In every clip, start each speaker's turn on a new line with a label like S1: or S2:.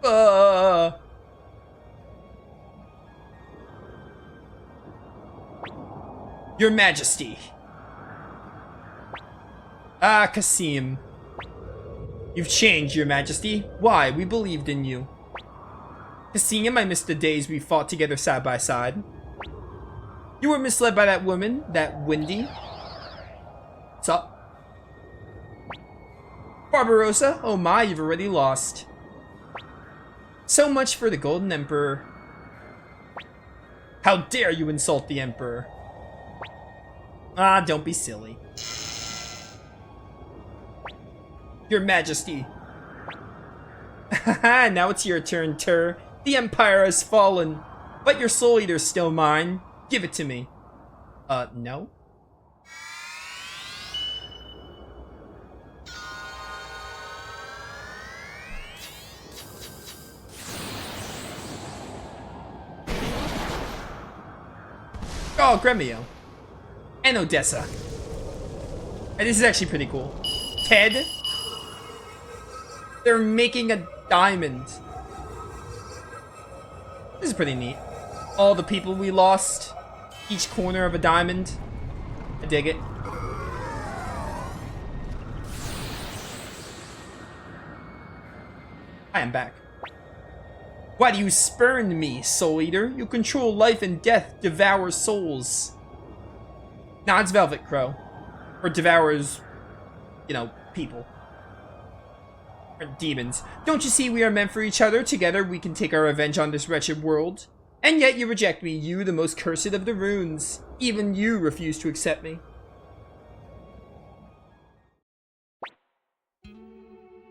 S1: Uh. Your Majesty. Ah, Kasim. You've changed, Your Majesty. Why? We believed in you. Kasim, I miss the days we fought together side by side. You were misled by that woman, that Wendy. What's up? Barbarossa? Oh my, you've already lost. So much for the Golden Emperor. How dare you insult the Emperor? Ah, don't be silly. Your Majesty. Haha, now it's your turn, Tur. The Empire has fallen. But your Soul Eater's still mine. Give it to me. No? Oh, Gremio. And Odessa. And this is actually pretty cool. Ted? They're making a diamond. This is pretty neat. All the people we lost. Each corner of a diamond. I dig it. I am back. Why do you spurn me, Soul Eater? You control life and death, devour souls. Nah, it's Velvet Crow. Or devours, you know, people. Or demons. Don't you see we are meant for each other? Together we can take our revenge on this wretched world. And yet you reject me, you, the most cursed of the runes. Even you refuse to accept me.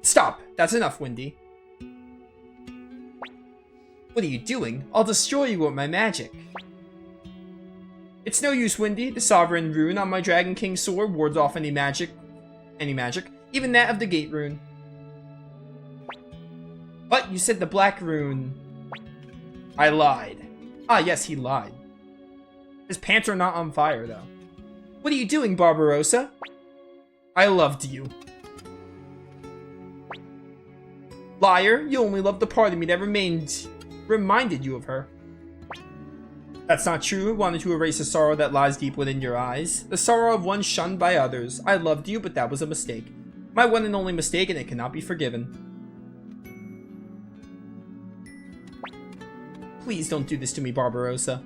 S1: Stop! That's enough, Wendy. What are you doing? I'll destroy you with my magic. It's no use, Wendy. The sovereign rune on my Dragon King sword wards off any magic, even that of the gate rune. But you said the black rune. I lied. Ah, yes, he lied. His pants are not on fire, though. What are you doing, Barbarossa? I loved you. Liar, you only loved the part of me that reminded you of her. That's not true. I wanted to erase the sorrow that lies deep within your eyes. The sorrow of one shunned by others. I loved you, but that was a mistake. My one and only mistake, and it cannot be forgiven. Please don't do this to me, Barbarossa.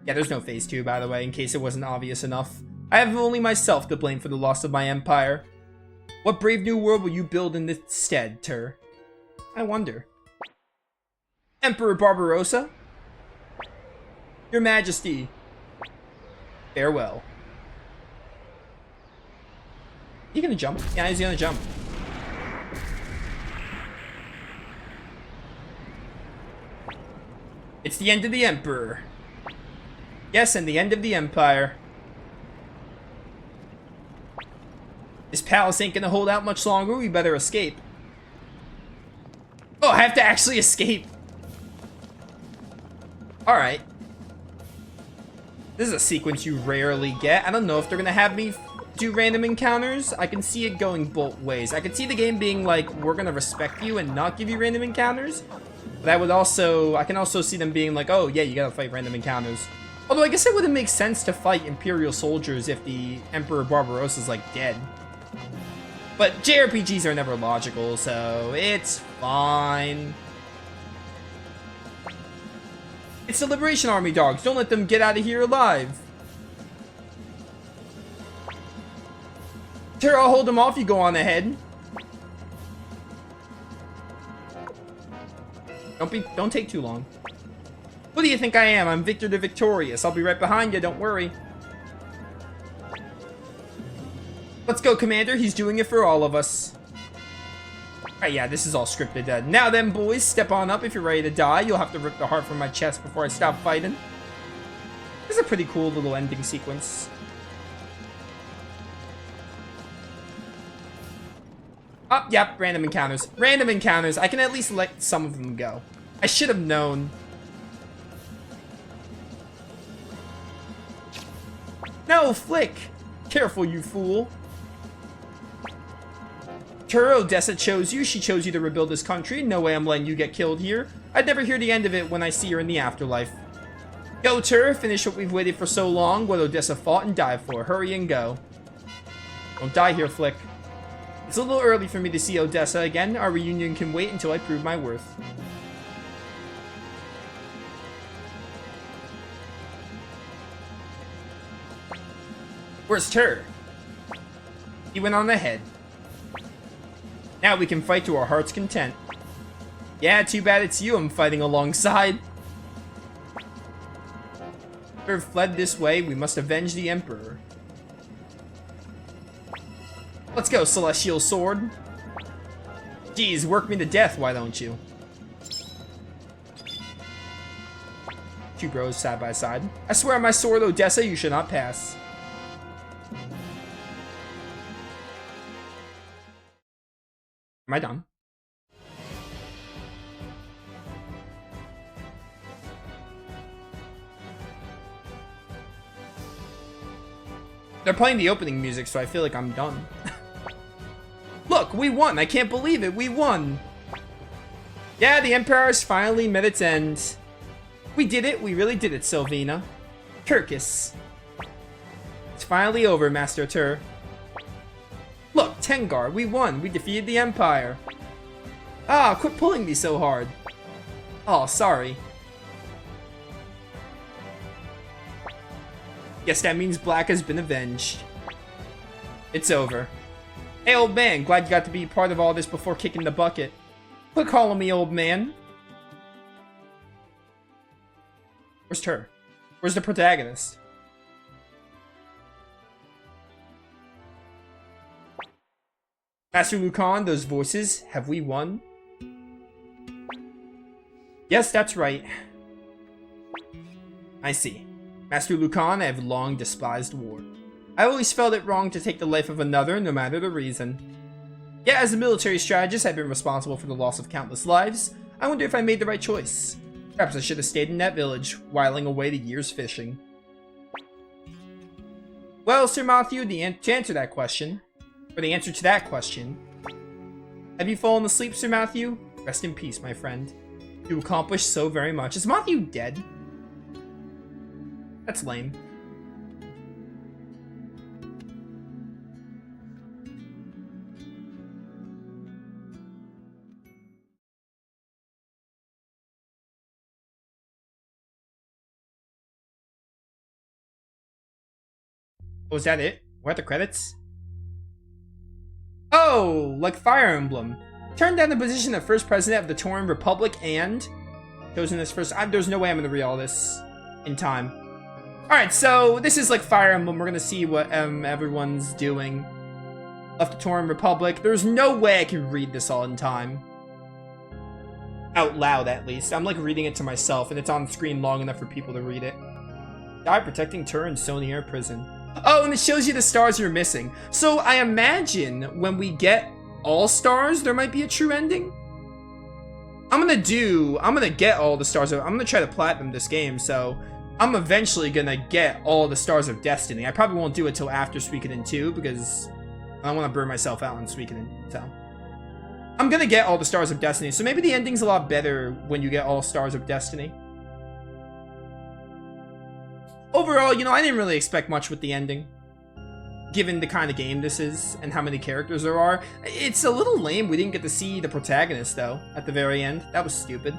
S1: Yeah, there's no phase 2, by the way, in case it wasn't obvious enough. I have only myself to blame for the loss of my empire. What brave new world will you build in its stead, Tur? I wonder. Emperor Barbarossa? Your Majesty. Farewell. You gonna jump? Yeah, he's gonna jump. It's the end of the Emperor. Yes, and the end of the Empire. This palace ain't gonna hold out much longer. We better escape. Oh, I have to actually escape. Alright. This is a sequence you rarely get. I don't know if they're gonna have me do random encounters. I can see it going both ways. I can see the game being like, we're gonna respect you and not give you random encounters. But I can also see them being like, oh yeah, you gotta fight random encounters. Although I guess it wouldn't make sense to fight Imperial soldiers if the Emperor Barbarossa is like dead. But JRPGs are never logical, so it's fine. It's the Liberation Army dogs. Don't let them get out of here alive. Sure, I'll hold them off. You go on ahead. Don't take too long. What do you think I am? I'm Victor the Victorious. I'll be right behind you. Don't worry. Let's go, Commander. He's doing it for all of us. Alright, yeah, this is all scripted. Now then, boys, step on up if you're ready to die. You'll have to rip the heart from my chest before I stop fighting. This is a pretty cool little ending sequence. Oh, yep, random encounters. Random encounters. I can at least let some of them go. I should have known. No, Flick! Careful, you fool. Tur, Odessa chose you. She chose you to rebuild this country. No way I'm letting you get killed here. I'd never hear the end of it when I see her in the afterlife. Go, Tur. Finish what we've waited for so long. What Odessa fought and died for. Hurry and go. Don't die here, Flick. It's a little early for me to see Odessa again. Our reunion can wait until I prove my worth. Where's Tur? He went on ahead. Now we can fight to our heart's content. Yeah, too bad it's you I'm fighting alongside. Tur fled this way. We must avenge the Emperor. Let's go, Celestial Sword. Geez, work me to death, why don't you? Two bros side by side. I swear on my sword, Odessa, you should not pass. Am I done? They're playing the opening music, so I feel like I'm done. Look, we won! I can't believe it! We won! Yeah, the Empire has finally met its end. We did it! We really did it, Sylvina. Turkus. It's finally over, Master Tur. Look, Tengar, we won! We defeated the Empire! Ah, quit pulling me so hard! Oh, sorry. Guess that means Black has been avenged. It's over. Hey, old man, glad you got to be part of all this before kicking the bucket. Quit calling me old man. Where's Tur? Where's the protagonist? Master Lucan, those voices, have we won? Yes, that's right. I see. Master Lucan, I have long despised war. I always felt it wrong to take the life of another, no matter the reason. Yet as a military strategist, I've been responsible for the loss of countless lives. I wonder if I made the right choice. Perhaps I should have stayed in that village, whiling away the years fishing. Well, Sir Matthew, to answer that question, or the answer to that question, have you fallen asleep, Sir Matthew? Rest in peace, my friend. You accomplished so very much. Is Matthew dead? That's lame. Oh, is that it? We're at the credits? Oh, like Fire Emblem. Turned down the position of first president of the Tauren Republic and chosen as first. There's no way I'm gonna read all this in time. Alright, so this is like Fire Emblem. We're gonna see what everyone's doing. Left the Tauren Republic. There's no way I can read this all in time. Out loud, at least. I'm like reading it to myself, and it's on screen long enough for people to read it. Die protecting Tur in Sonier prison. Oh, and it shows you the stars you're missing. So I imagine when we get all stars, there might be a true ending. I'm gonna get all the stars. I'm gonna try to platinum this game, so I'm eventually gonna get all the Stars of Destiny. I probably won't do it till after Suikoden 2 because I don't want to burn myself out on Suikoden. So I'm gonna get all the Stars of Destiny. So maybe the ending's a lot better when you get all Stars of Destiny. Overall, you know, I didn't really expect much with the ending, given the kind of game this is and how many characters there are. It's a little lame we didn't get to see the protagonist, though, at the very end. That was stupid.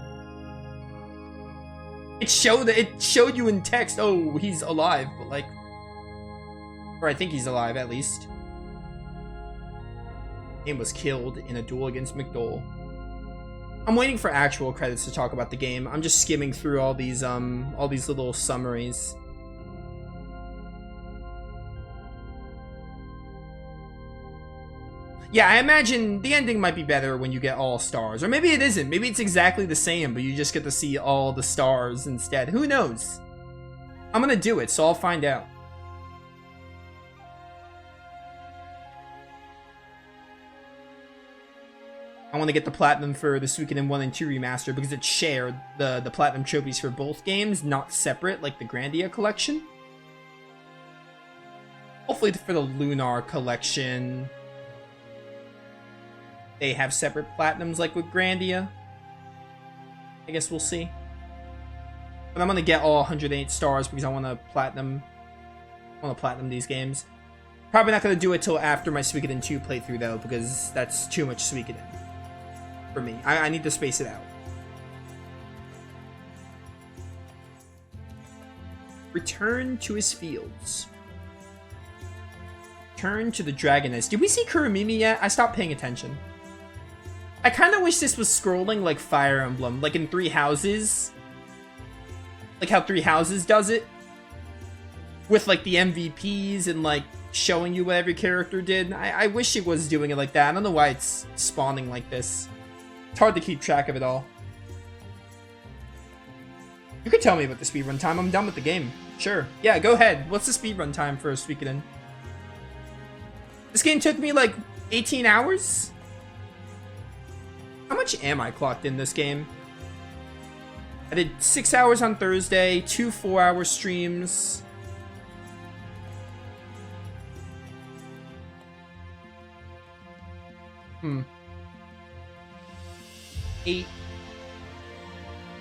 S1: It showed you in text, oh, he's alive, but like, or I think he's alive, at least. And was killed in a duel against McDowell. I'm waiting for actual credits to talk about the game. I'm just skimming through all these little summaries. Yeah, I imagine the ending might be better when you get all stars. Or maybe it isn't. Maybe it's exactly the same, but you just get to see all the stars instead. Who knows? I'm gonna do it, so I'll find out. I want to get the platinum for the Suikoden 1 and 2 remaster because it's shared, the platinum trophies for both games, not separate like the Grandia collection. Hopefully for the Lunar collection. they have separate platinums like with Grandia. I guess we'll see. But I'm gonna get all 108 stars because I want to platinum these games. Probably not gonna do it till after my Suikoden 2 playthrough though, because that's too much Suikoden for me. I need to space it out. Return to his fields. Turn to the Dragoness. Did we see Kurumimi yet? I stopped paying attention. I kind of wish this was scrolling like Fire Emblem, like in 3 Houses. Like how 3 Houses does it. With like the MVPs and like showing you what every character did. I wish it was doing it like that. I don't know why it's spawning like this. It's hard to keep track of it all. You could tell me about the speedrun time. I'm done with the game. Sure. Yeah, go ahead. What's the speedrun time for Suikoden? This game took me like 18 hours? How much am I clocked in this game? I did 6 hours on Thursday, 2 4-hour streams.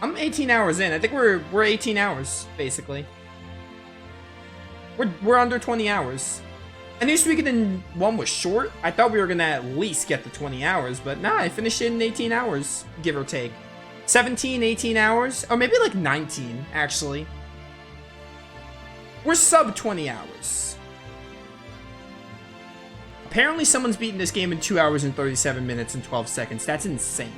S1: I'm 18 hours in. I think we're 18 hours, basically. We're under 20 hours. I knew Suikoden 1 was short. I thought we were gonna at least get the 20 hours, but nah, I finished it in 18 hours, give or take. 17, 18 hours, or maybe like 19, actually. We're sub 20 hours. Apparently someone's beaten this game in 2 hours and 37 minutes and 12 seconds. That's insane.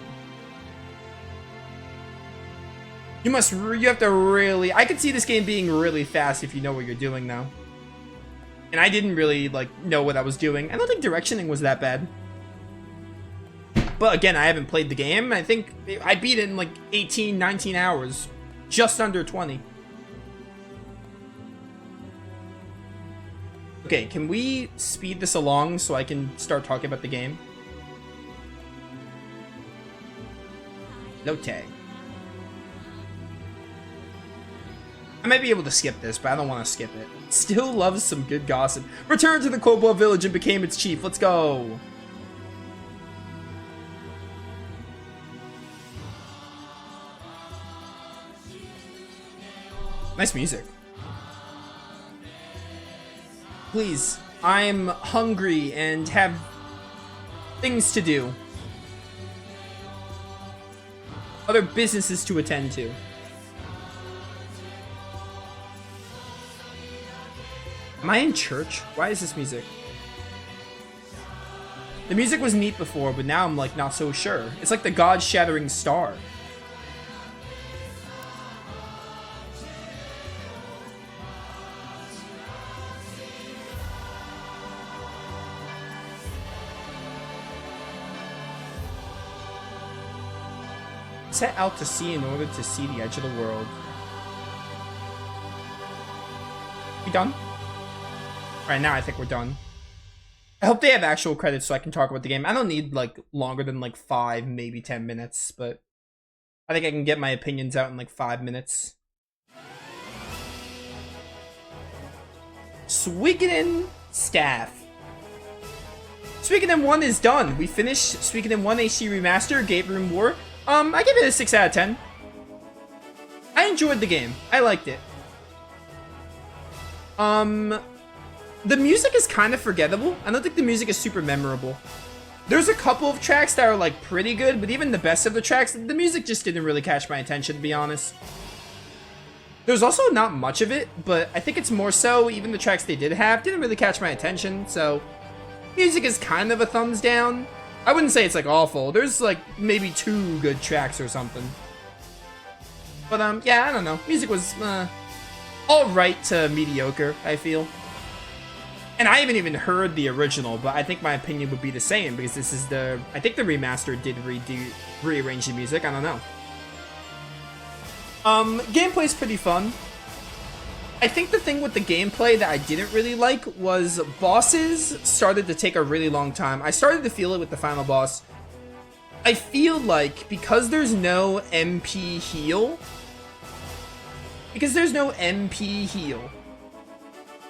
S1: You have to really... I could see this game being really fast if you know what you're doing now. And I didn't really, like, know what I was doing. I don't think directioning was that bad. But again, I haven't played the game. I think I beat it in, like, 18, 19 hours. Just under 20. Okay, can we speed this along so I can start talking about the game? No tag. I might be able to skip this, but I don't want to skip it. Still loves some good gossip. Returned to the Cobalt Village and became its chief. Let's go. Nice music. Please, I'm hungry and have things to do. Other businesses to attend to. Am I in church? Why is this music? The music was neat before, but now I'm like not so sure. It's like the God-shattering star. Set out to sea in order to see the edge of the world. We done? Alright, now I think we're done. I hope they have actual credits so I can talk about the game. I don't need, like, longer than, like, 5, maybe 10 minutes, but I think I can get my opinions out in, like, 5 minutes. Suikoden staff. Suikoden 1 is done. We finished Suikoden 1 HD Remaster, Gate Room War. I give it a 6 out of 10. I enjoyed the game. I liked it. The music is kind of forgettable. I don't think the music is super memorable. There's a couple of tracks that are like pretty good, but even the best of the tracks, the music just didn't really catch my attention, to be honest. There's also not much of it, but I think it's more so even the tracks they did have didn't really catch my attention, so music is kind of a thumbs down. I wouldn't say it's like awful. There's like maybe 2 good tracks or something. But yeah, I don't know. Music was alright to mediocre, I feel. And I haven't even heard the original, but I think my opinion would be the same because this is I think the remaster did rearrange the music. I don't know. Gameplay's pretty fun. I think the thing with the gameplay that I didn't really like was bosses started to take a really long time. I started to feel it with the final boss. I feel like because there's no MP heal,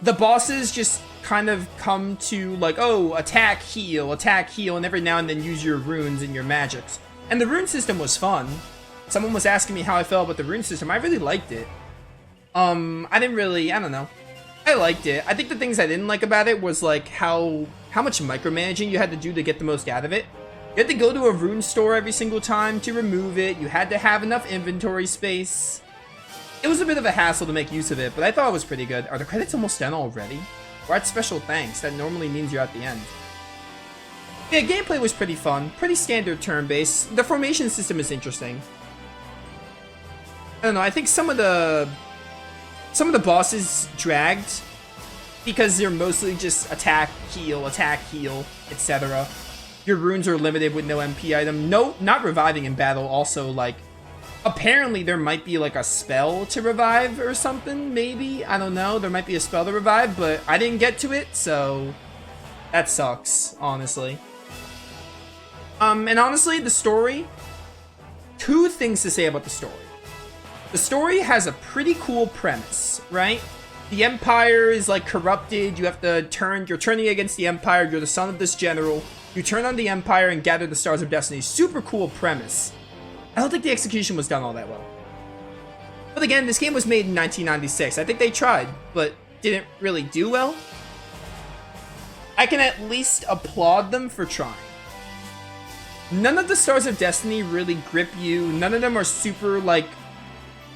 S1: the bosses just kind of come to like, oh, attack, heal, and every now and then use your runes and your magics. And the rune system was fun. Someone was asking me how I felt about the rune system. I really liked it. I don't know. I liked it. I think the things I didn't like about it was like how much micromanaging you had to do to get the most out of it. You had to go to a rune store every single time to remove it. You had to have enough inventory space. It was a bit of a hassle to make use of it, but I thought it was pretty good. Are the credits almost done already? We're at special thanks. That normally means you're at the end. Yeah, gameplay was pretty fun. Pretty standard turn-based. The formation system is interesting. I don't know, I think some of the bosses dragged because they're mostly just attack, heal, etc. Your runes are limited with no MP item. No, not reviving in battle also, like, apparently there might be like a spell to revive or something, maybe? I don't know, there might be a spell to revive, but I didn't get to it, so that sucks, honestly. And honestly, the story, two things to say about the story. The story has a pretty cool premise, right? The Empire is like corrupted, you're turning against the Empire, you're the son of this general, you turn on the Empire and gather the Stars of Destiny. Super cool premise. I don't think the execution was done all that well. But again, this game was made in 1996. I think they tried, but didn't really do well. I can at least applaud them for trying. None of the Stars of Destiny really grip you. None of them are super, like,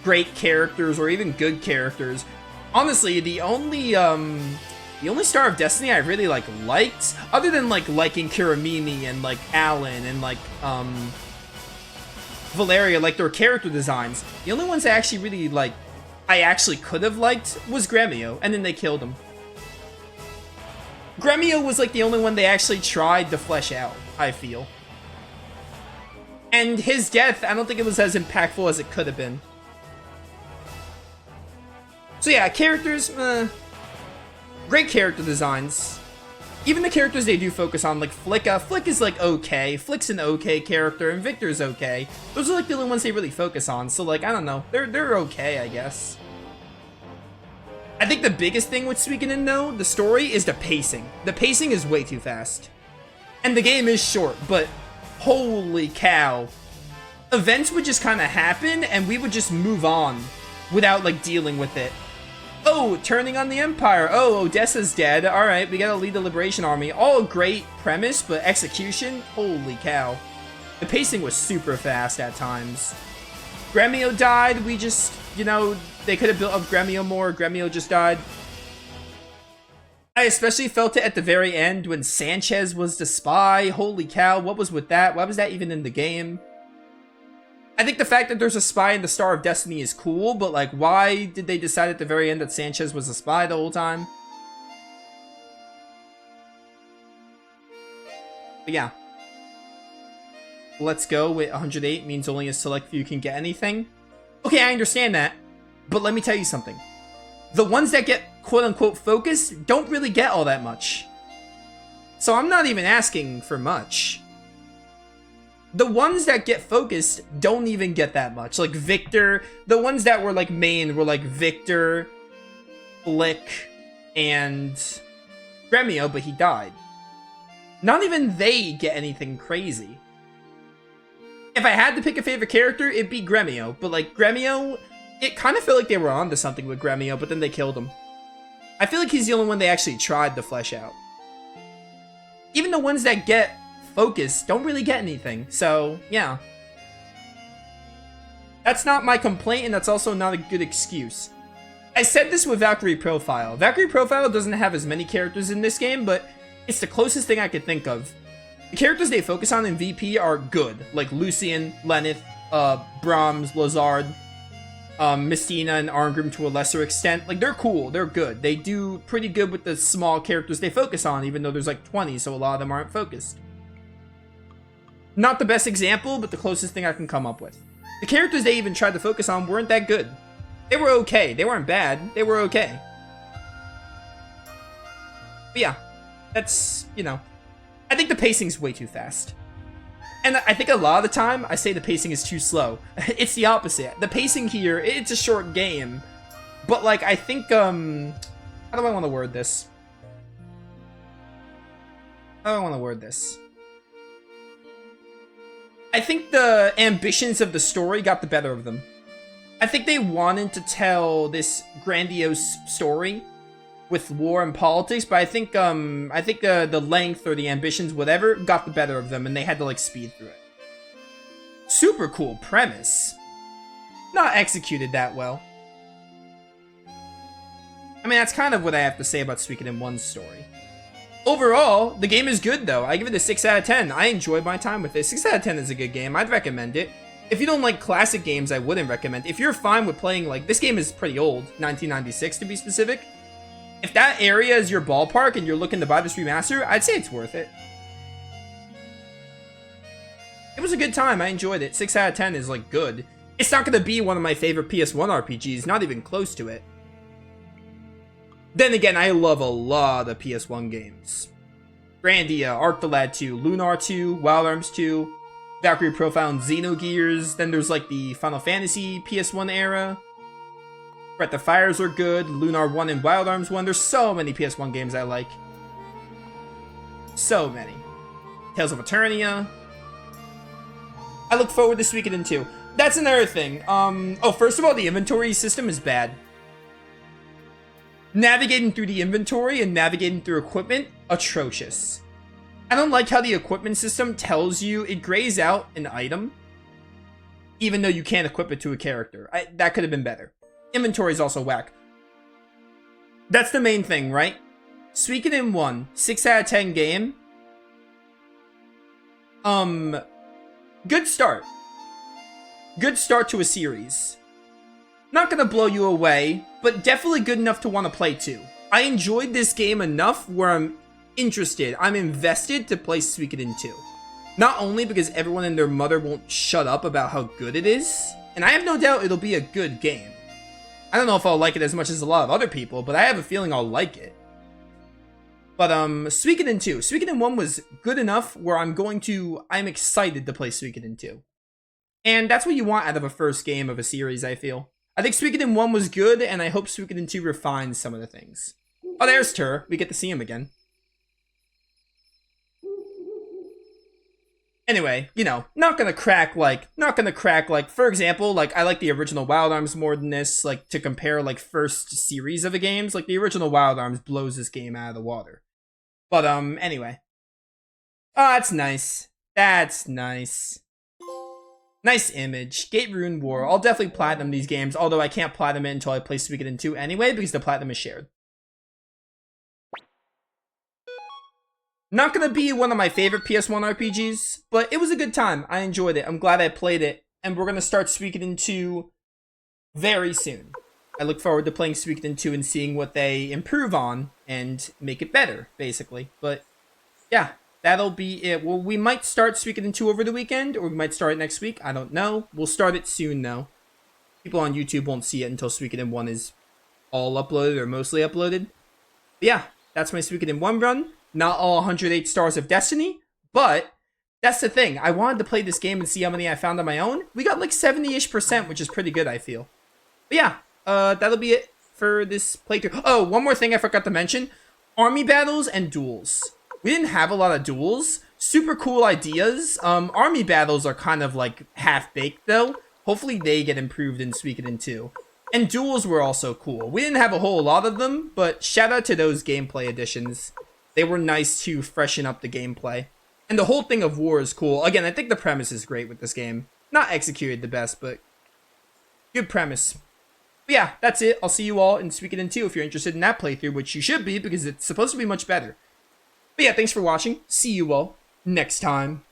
S1: great characters or even good characters. Honestly, the only Star of Destiny I really liked, other than liking Kiramimi and like Alan and like Valeria, like their character designs, the only ones I actually really I actually could have liked was Gremio, and then they killed him. Gremio was like the only one they actually tried to flesh out, I feel. And his death, I don't think it was as impactful as it could have been. So yeah, characters, great character designs. Even the characters they do focus on, like Flick is like okay. Flick's an okay character, and Victor's okay. Those are like the only ones they really focus on, so like, I don't know. They're okay, I guess. I think the biggest thing with Suikoden though, the story, is the pacing. The pacing is way too fast. And the game is short, but holy cow. Events would just kind of happen, and we would just move on without like dealing with it. Oh, turning on the Empire. Oh, Odessa's dead. Alright, we gotta lead the Liberation Army. All great premise, but execution? Holy cow. The pacing was super fast at times. Gremio died. We just, they could have built up Gremio more. Gremio just died. I especially felt it at the very end when Sanchez was the spy. Holy cow, what was with that? Why was that even in the game? I think the fact that there's a spy in the Star of Destiny is cool, but like, why did they decide at the very end that Sanchez was a spy the whole time? But yeah. Let's go with 108 means only a select few can get anything. Okay, I understand that, but let me tell you something. The ones that get quote-unquote focused don't really get all that much. So I'm not even asking for much. The ones that get focused don't even get that much. Like Victor, the ones that were like main were like Victor, Flick, and Gremio, but he died. Not even they get anything crazy. If I had to pick a favorite character, it'd be Gremio. But like Gremio, it kind of felt like they were onto something with Gremio, but then they killed him. I feel like he's the only one they actually tried to flesh out. Even the ones that get focus don't really get anything, so yeah. That's not my complaint, and that's also not a good excuse. I said this with Valkyrie Profile. Valkyrie Profile doesn't have as many characters in this game, but it's the closest thing I could think of. The characters they focus on in VP are good, like Lucian, Lenneth, Brahms, Lazard, Mistina, and Arngrim to a lesser extent. Like, they're cool, they're good. They do pretty good with the small characters they focus on, even though there's like 20, so a lot of them aren't focused. Not the best example, but the closest thing I can come up with. The characters they even tried to focus on weren't that good. They were okay. They weren't bad. They were okay. But yeah, that's, I think the pacing's way too fast. And I think a lot of the time, I say the pacing is too slow. It's the opposite. The pacing here, it's a short game. But, like, I think, how do I want to word this? How do I want to word this? I think the ambitions of the story got the better of them. I think they wanted to tell this grandiose story with war and politics, but I think the length or the ambitions, whatever, got the better of them, and they had to like speed through it. Super cool premise. Not executed that well. I mean, that's kind of what I have to say about Suikoden 1's story. Overall, the game is good though. I give it a 6 out of 10. I enjoyed my time with it. 6 out of 10 is a good game. I'd recommend it. If you don't like classic games, I wouldn't recommend. If you're fine with playing, like, this game is pretty old, 1996 to be specific. If that area is your ballpark and you're looking to buy this remaster, I'd say it's worth it. It was a good time. I enjoyed it. 6 out of 10 is, like, good. It's not going to be one of my favorite PS1 RPGs, not even close to it. Then again, I love a lot of PS1 games. Grandia, Arc the Lad 2, Lunar 2, Wild Arms 2, Valkyrie Profile and Xenogears. Then there's like the Final Fantasy PS1 era. Breath of Fires are good, Lunar 1 and Wild Arms 1. There's so many PS1 games I like. So many. Tales of Eternia. I look forward to Suikoden 2. That's another thing. First of all, the inventory system is bad. Navigating through the inventory and navigating through equipment, atrocious. I don't like how the equipment system tells you it grays out an item, even though you can't equip it to a character. That could have been better. Inventory is also whack. That's the main thing, right? Suikoden 1, 6 out of 10 game. Good start. Good start to a series. Not gonna blow you away, but definitely good enough to want to play too. I enjoyed this game enough where I'm interested, I'm invested to play Suikoden 2. Not only because everyone and their mother won't shut up about how good it is, and I have no doubt it'll be a good game. I don't know if I'll like it as much as a lot of other people, but I have a feeling I'll like it. But Suikoden 2. Suikoden 1 was good enough where I'm excited to play Suikoden 2. And that's what you want out of a first game of a series, I feel. I think Suikoden 1 was good, and I hope Suikoden 2 refines some of the things. Oh, there's Tur. We get to see him again. Anyway, you know, not gonna crack, for example, like, I like the original Wild Arms more than this, like, to compare, like, first series of the games. Like, the original Wild Arms blows this game out of the water. But, anyway. Oh, that's nice. That's nice. Nice image. Gate Rune War. I'll definitely platinum these games, although I can't platinum it until I play Suikoden 2 anyway, because the platinum is shared. Not gonna be one of my favorite PS1 RPGs, but it was a good time. I enjoyed it. I'm glad I played it, and we're gonna start Suikoden 2 very soon. I look forward to playing Suikoden 2 and seeing what they improve on and make it better, basically. But, yeah. That'll be it. Well, we might start Suikoden 2 over the weekend, or we might start it next week. I don't know. We'll start it soon, though. People on YouTube won't see it until Suikoden 1 is all uploaded, or mostly uploaded. But yeah, that's my Suikoden 1 run. Not all 108 Stars of Destiny, but that's the thing. I wanted to play this game and see how many I found on my own. We got like 70-ish%, which is pretty good, I feel. But yeah, that'll be it for this playthrough. Oh, one more thing I forgot to mention. Army battles and duels. We didn't have a lot of duels. Super cool ideas. Army battles are kind of like half-baked though. Hopefully they get improved in Suikoden 2. And duels were also cool. We didn't have a whole lot of them, but shout out to those gameplay additions. They were nice to freshen up the gameplay. And the whole thing of war is cool. Again, I think the premise is great with this game. Not executed the best, but good premise. But yeah, that's it. I'll see you all in Suikoden 2 if you're interested in that playthrough, which you should be because it's supposed to be much better. But yeah, thanks for watching. See you all next time.